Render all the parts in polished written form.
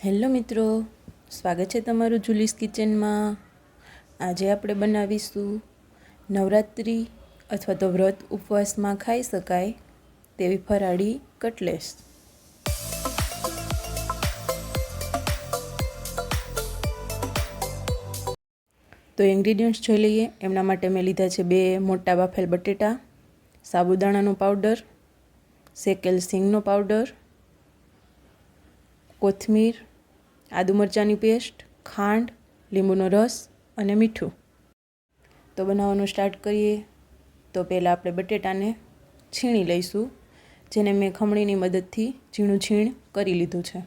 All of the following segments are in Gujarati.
હેલો મિત્રો, સ્વાગત છે તમારું જુલીસ કિચનમાં। આજે આપણે બનાવીશું નવરાત્રિ અથવા તો વ્રત ઉપવાસમાં ખાઈ શકાય તેવી ફરાળી કટલેસ। તો ઇન્ગ્રીડિયન્ટ્સ જોઈ લઈએ। એમના માટે મેં લીધા છે 2 મોટા બાફેલ બટેટા, સાબુદાણાનો પાવડર, શેકેલ સિંગનો પાવડર, કોથમીર, આદુ મરચાંની પેસ્ટ, ખાંડ, લીંબુનો રસ અને મીઠું। તો બનાવવાનું સ્ટાર્ટ કરીએ। તો પહેલાં આપણે બટેટાને છીણી લઈશું, જેને મેં ખમણીની મદદથી ઝીણું છીણ કરી લીધું છે।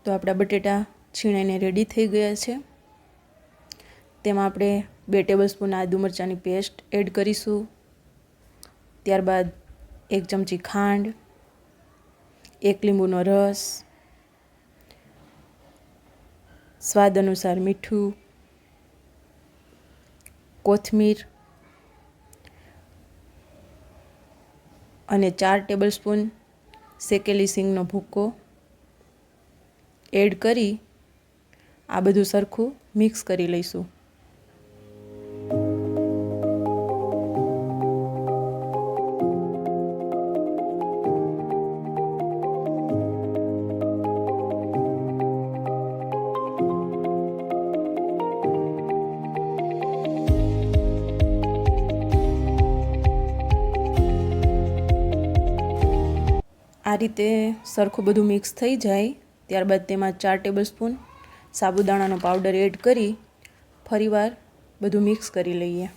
તો આપણા બટેટા છીણાઈને રેડી થઈ ગયા છે। તેમાં આપણે 2 ટેબલસ્પૂન આદુ મરચાંની પેસ્ટ એડ કરીશું। ત્યારબાદ 1 ચમચી ખાંડ, 1 લીંબુનો રસ, સ્વાદ અનુસાર મીઠું, કોથમીર અને 4 ટેબલસ્પૂન શેકેલી સિંગનો ભૂકો એડ કરી આ બધું સરખું મિક્સ કરી લઈશું। આ રીતે સરખું બધું મિક્સ થઈ જાય ત્યારબાદ તેમાં 4 ટેબલસ્પૂન સાબુદાણાનો પાવડર એડ કરી ફરીવાર બધું મિક્સ કરી લઈએ।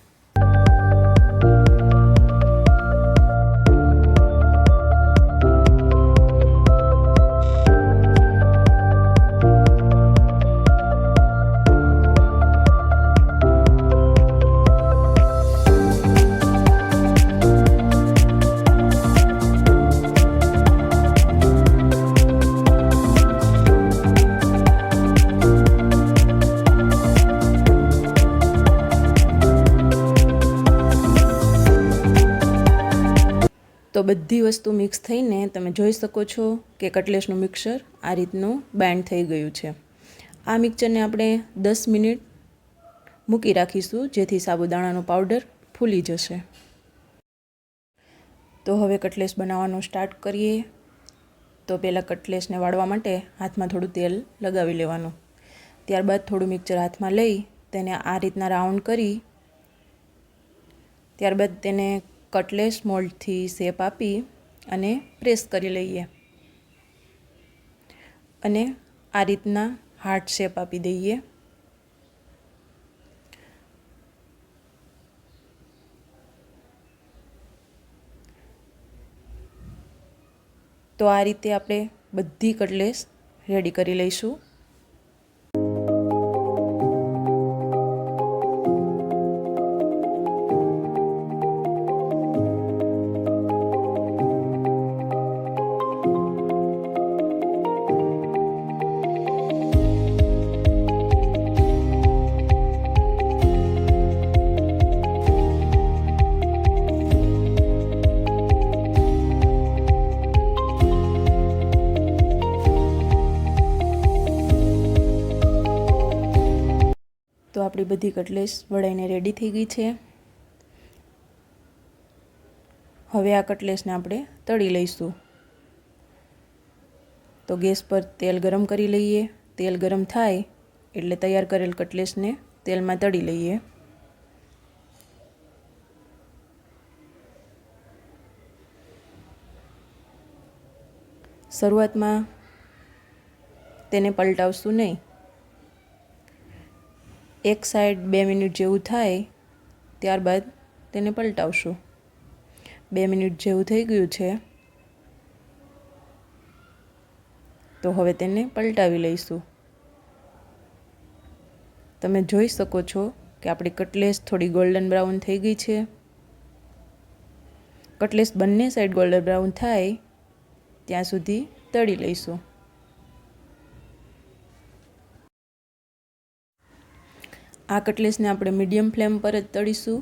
તો બધી વસ્તુ મિક્સ થઈને તમે જોઈ શકો છો કે કટલેસનું મિક્સર આ રીતનું બાઇન્ડ થઈ ગયું છે। આ મિક્સરને આપણે 10 મિનિટ મૂકી રાખીશું, જેથી સાબુદાણાનો પાવડર ફૂલી જશે। તો હવે કટલેસ બનાવવાનું સ્ટાર્ટ કરીએ। તો પહેલાં કટલેસને વાળવા માટે હાથમાં થોડું તેલ લગાવી લેવાનું। ત્યારબાદ થોડું મિક્સર હાથમાં લઈ તેને આ રીતના રાઉન્ડ કરી ત્યારબાદ તેને કટલેસ મોલ્ડથી શેપ આપી અને પ્રેસ કરી લઈએ અને આ રીતના હાર્ટ શેપ આપી દઈએ। તો આ રીતે આપણે બધી કટલેસ રેડી કરી લઈશું। તો આપણી બધી કટલેસ વળાઈને રેડી થઈ ગઈ છે। હવે આ કટલેસને આપણે તળી લઈશું। તો ગેસ પર તેલ ગરમ કરી લઈએ। તેલ ગરમ થાય એટલે તૈયાર કરેલ કટલેસને તેલમાં તળી લઈએ। શરૂઆતમાં તેને પલટાવશું નહીં। એક સાઈડ 2 મિનિટ જેવું થાય ત્યારબાદ તેને પલટાવશું। 2 મિનિટ જેવું થઈ ગયું છે તો હવે તેને પલટાવી લઈશું। તમે જોઈ શકો છો કે આપણી કટલેસ થોડી ગોલ્ડન બ્રાઉન થઈ ગઈ છે। કટલેસ બંને સાઈડ ગોલ્ડન બ્રાઉન થાય ત્યાં સુધી તળી લઈશું। આ કટલેસને આપણે મીડિયમ ફ્લેમ પર જ તળીશું,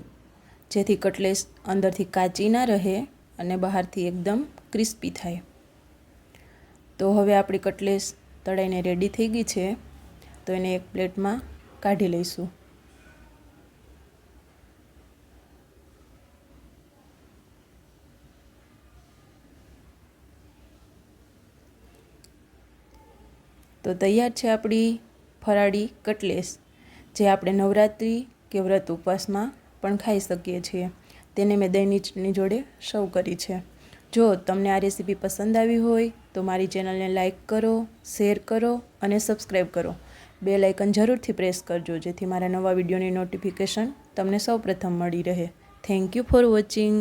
જેથી કટલેસ અંદરથી કાચી ના રહે અને બહારથી એકદમ ક્રિસ્પી થાય। તો તો હવે આપણી કટલેસ તળાઈને રેડી થઈ ગઈ છે, તો એને એક પ્લેટમાં કાઢી લઈશું. તો તૈયાર છે આપણી ફરાળી કટલેસ, જે આપણે નવરાત્રિ કે વ્રત ઉપવાસમાં પણ ખાઈ શકીએ છીએ. તેને મેં દહીંની ચટણી જોડે સર્વ કરી છે. જો તમને આ રેસીપી પસંદ આવી હોય તો મારી ચેનલને લાઈક કરો, શેર કરો અને સબસ્ક્રાઈબ કરો. બેલ આઇકન જરૂરથી પ્રેસ કરજો, જેથી મારા નવા વિડીયોની નોટિફિકેશન તમને સૌપ્રથમ મળી રહે. Thank you for watching.